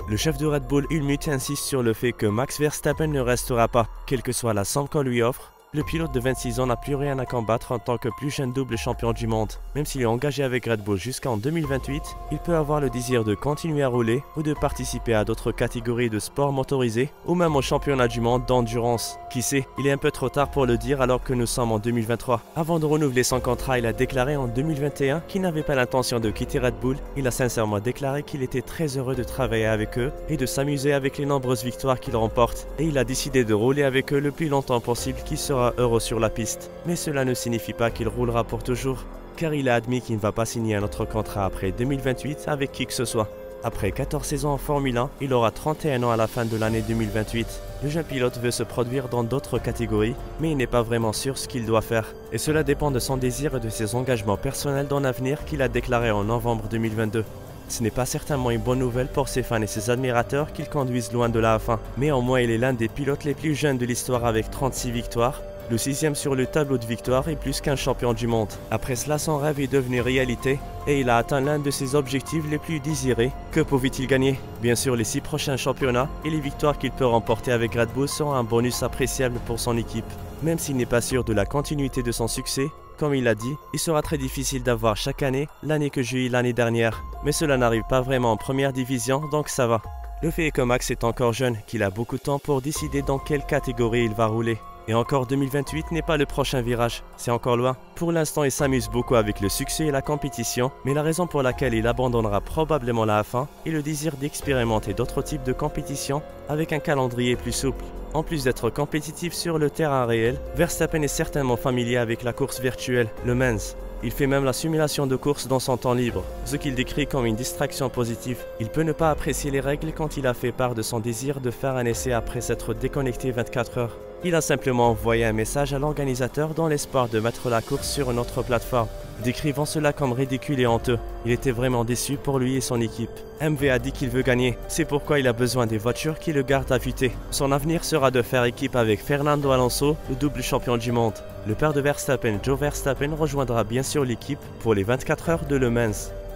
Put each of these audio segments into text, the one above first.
Le chef de Red Bull Helmut insiste sur le fait que Max Verstappen ne restera pas, quelle que soit la somme qu'on lui offre. Le pilote de 26 ans n'a plus rien à combattre en tant que plus jeune double champion du monde. Même s'il est engagé avec Red Bull jusqu'en 2028, il peut avoir le désir de continuer à rouler ou de participer à d'autres catégories de sport motorisé ou même au championnat du monde d'endurance. Qui sait, il est un peu trop tard pour le dire alors que nous sommes en 2023. Avant de renouveler son contrat, il a déclaré en 2021 qu'il n'avait pas l'intention de quitter Red Bull. Il a sincèrement déclaré qu'il était très heureux de travailler avec eux et de s'amuser avec les nombreuses victoires qu'ils remportent. Et il a décidé de rouler avec eux le plus longtemps possible qu'il sera heureux sur la piste. Mais cela ne signifie pas qu'il roulera pour toujours, car il a admis qu'il ne va pas signer un autre contrat après 2028 avec qui que ce soit. Après 14 saisons en Formule 1, il aura 31 ans à la fin de l'année 2028. Le jeune pilote veut se produire dans d'autres catégories, mais il n'est pas vraiment sûr ce qu'il doit faire. Et cela dépend de son désir et de ses engagements personnels dans l'avenir qu'il a déclaré en novembre 2022. Ce n'est pas certainement une bonne nouvelle pour ses fans et ses admirateurs qu'il conduise loin de la F1, mais au moins il est l'un des pilotes les plus jeunes de l'histoire avec 36 victoires, le 6e sur le tableau de victoires et plus qu'un champion du monde. Après cela, son rêve est devenu réalité et il a atteint l'un de ses objectifs les plus désirés. Que pouvait-il gagner? Bien sûr, les 6 prochains championnats et les victoires qu'il peut remporter avec Red Bull seront un bonus appréciable pour son équipe. Même s'il n'est pas sûr de la continuité de son succès, comme il a dit, il sera très difficile d'avoir chaque année l'année que j'ai eue l'année dernière. Mais cela n'arrive pas vraiment en première division, donc ça va. Le fait est que Max est encore jeune, qu'il a beaucoup de temps pour décider dans quelle catégorie il va rouler. Et encore 2028 n'est pas le prochain virage, c'est encore loin. Pour l'instant, il s'amuse beaucoup avec le succès et la compétition, mais la raison pour laquelle il abandonnera probablement la F1 est le désir d'expérimenter d'autres types de compétitions avec un calendrier plus souple. En plus d'être compétitif sur le terrain réel, Verstappen est certainement familier avec la course virtuelle, le Mans. Il fait même la simulation de course dans son temps libre, ce qu'il décrit comme une distraction positive. Il peut ne pas apprécier les règles quand il a fait part de son désir de faire un essai après s'être déconnecté 24 heures. Il a simplement envoyé un message à l'organisateur dans l'espoir de mettre la course sur une autre plateforme, décrivant cela comme ridicule et honteux. Il était vraiment déçu pour lui et son équipe. MV a dit qu'il veut gagner, c'est pourquoi il a besoin des voitures qui le gardent affûté. Son avenir sera de faire équipe avec Fernando Alonso, le double champion du monde. Le père de Verstappen, Joe Verstappen, rejoindra bien sûr l'équipe pour les 24 heures de Le Mans.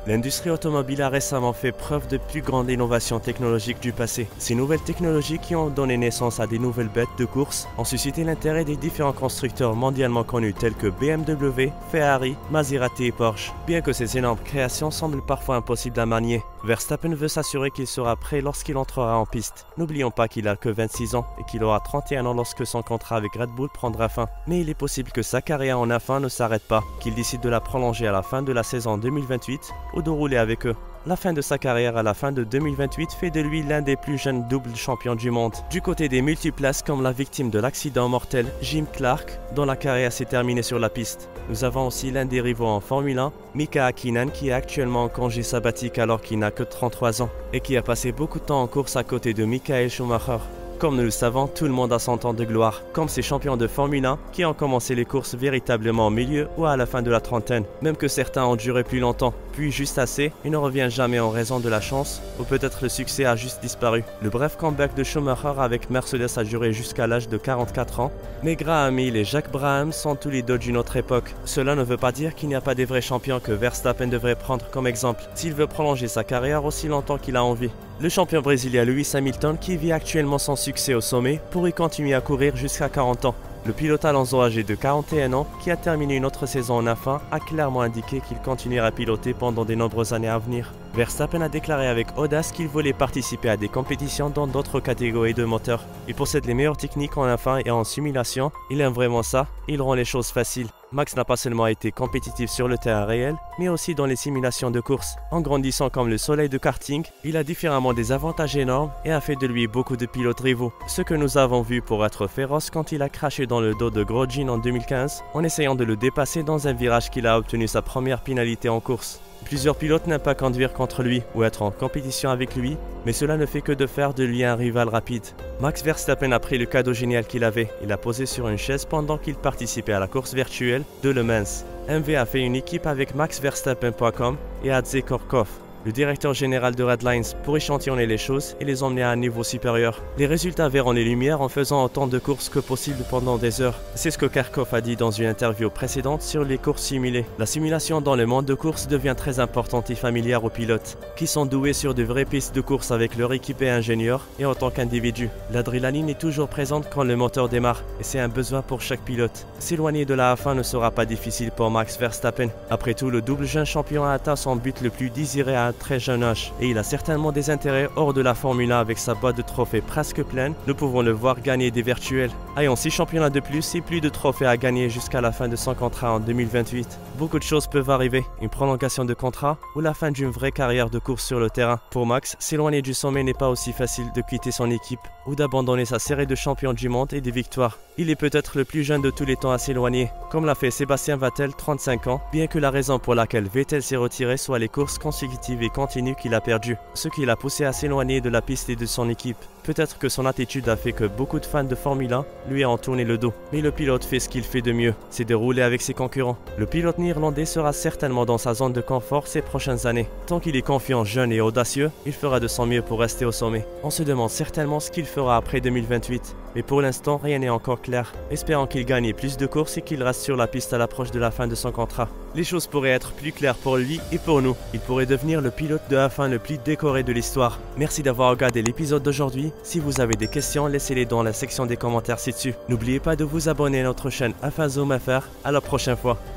L'industrie automobile a récemment fait preuve de plus grande innovation technologique du passé. Ces nouvelles technologies qui ont donné naissance à des nouvelles bêtes de course ont suscité l'intérêt des différents constructeurs mondialement connus tels que BMW, Ferrari, Maserati et Porsche. Bien que ces énormes créations semblent parfois impossibles à manier, Verstappen veut s'assurer qu'il sera prêt lorsqu'il entrera en piste. N'oublions pas qu'il a que 26 ans et qu'il aura 31 ans lorsque son contrat avec Red Bull prendra fin. Mais il est possible que sa carrière en F1 ne s'arrête pas, qu'il décide de la prolonger à la fin de la saison 2028 ou de rouler avec eux. La fin de sa carrière à la fin de 2028 fait de lui l'un des plus jeunes doubles champions du monde. Du côté des multiplaces, comme la victime de l'accident mortel Jim Clark, dont la carrière s'est terminée sur la piste. Nous avons aussi l'un des rivaux en Formule 1, Mika Häkkinen, qui est actuellement en congé sabbatique alors qu'il n'a que 33 ans et qui a passé beaucoup de temps en course à côté de Michael Schumacher. Comme nous le savons, tout le monde a son temps de gloire, comme ces champions de Formule 1 qui ont commencé les courses véritablement au milieu ou à la fin de la trentaine, même que certains ont duré plus longtemps, puis juste assez et ne revient jamais en raison de la chance, ou peut-être le succès a juste disparu. Le bref comeback de Schumacher avec Mercedes a duré jusqu'à l'âge de 44 ans, mais Graham Hill et Jack Brabham sont tous les deux d'une autre époque. Cela ne veut pas dire qu'il n'y a pas des vrais champions que Verstappen devrait prendre comme exemple, s'il veut prolonger sa carrière aussi longtemps qu'il a envie. Le champion brésilien Lewis Hamilton, qui vit actuellement son succès au sommet, pourrait continuer à courir jusqu'à 40 ans. Le pilote Alonso, âgé de 41 ans, qui a terminé une autre saison en F1, a clairement indiqué qu'il continuera à piloter pendant de nombreuses années à venir. Verstappen a déclaré avec audace qu'il voulait participer à des compétitions dans d'autres catégories de moteurs. Il possède les meilleures techniques en F1 et en simulation, il aime vraiment ça, et il rend les choses faciles. Max n'a pas seulement été compétitif sur le terrain réel, mais aussi dans les simulations de course. En grandissant comme le soleil de karting, il a différemment des avantages énormes et a fait de lui beaucoup de pilotes rivaux. Ce que nous avons vu pour être féroce quand il a craché dans le dos de Grosjean en 2015, en essayant de le dépasser dans un virage qu'il a obtenu sa première pénalité en course. Plusieurs pilotes n'aiment pas conduire contre lui ou être en compétition avec lui, mais cela ne fait que de faire de lui un rival rapide. Max Verstappen a pris le cadeau génial qu'il avait. Il a posé sur une chaise pendant qu'il participait à la course virtuelle de Le Mans. MV a fait une équipe avec maxverstappen.com et Adze Korkov. le directeur général de Redlines, pour échantillonner les choses et les emmener à un niveau supérieur. Les résultats verront les lumières en faisant autant de courses que possible pendant des heures. C'est ce que Kerckhoff a dit dans une interview précédente sur les courses simulées. La simulation dans le monde de course devient très importante et familière aux pilotes, qui sont doués sur de vraies pistes de course avec leur équipe et ingénieurs et en tant qu'individu. L'adrénaline est toujours présente quand le moteur démarre et c'est un besoin pour chaque pilote. S'éloigner de la F1 ne sera pas difficile pour Max Verstappen. Après tout, le double jeune champion a atteint son but le plus désiré à un très jeune âge et il a certainement des intérêts hors de la Formule 1 avec sa boîte de trophées presque pleine. Nous pouvons le voir gagner des virtuels. Ayant 6 championnats de plus et plus de trophées à gagner jusqu'à la fin de son contrat en 2028. Beaucoup de choses peuvent arriver, une prolongation de contrat ou la fin d'une vraie carrière de course sur le terrain. Pour Max, s'éloigner du sommet n'est pas aussi facile de quitter son équipe ou d'abandonner sa série de champions du monde et des victoires. Il est peut-être le plus jeune de tous les temps à s'éloigner, comme l'a fait Sébastien Vettel, 35 ans, bien que la raison pour laquelle Vettel s'est retiré soit les courses consécutives et continues qu'il a perdues, ce qui l'a poussé à s'éloigner de la piste et de son équipe. Peut-être que son attitude a fait que beaucoup de fans de Formule 1 lui ont tourné le dos. Mais le pilote fait ce qu'il fait de mieux, c'est de rouler avec ses concurrents. Le pilote néerlandais sera certainement dans sa zone de confort ces prochaines années. Tant qu'il est confiant, jeune et audacieux, il fera de son mieux pour rester au sommet. On se demande certainement ce qu'il fera après 2028. Mais pour l'instant, rien n'est encore clair. Espérons qu'il gagne plus de courses et qu'il reste sur la piste à l'approche de la fin de son contrat. Les choses pourraient être plus claires pour lui et pour nous. Il pourrait devenir le pilote de F1 le plus décoré de l'histoire. Merci d'avoir regardé l'épisode d'aujourd'hui. Si vous avez des questions, laissez-les dans la section des commentaires ci-dessus. N'oubliez pas de vous abonner à notre chaîne F1 Zoom FR. À la prochaine fois.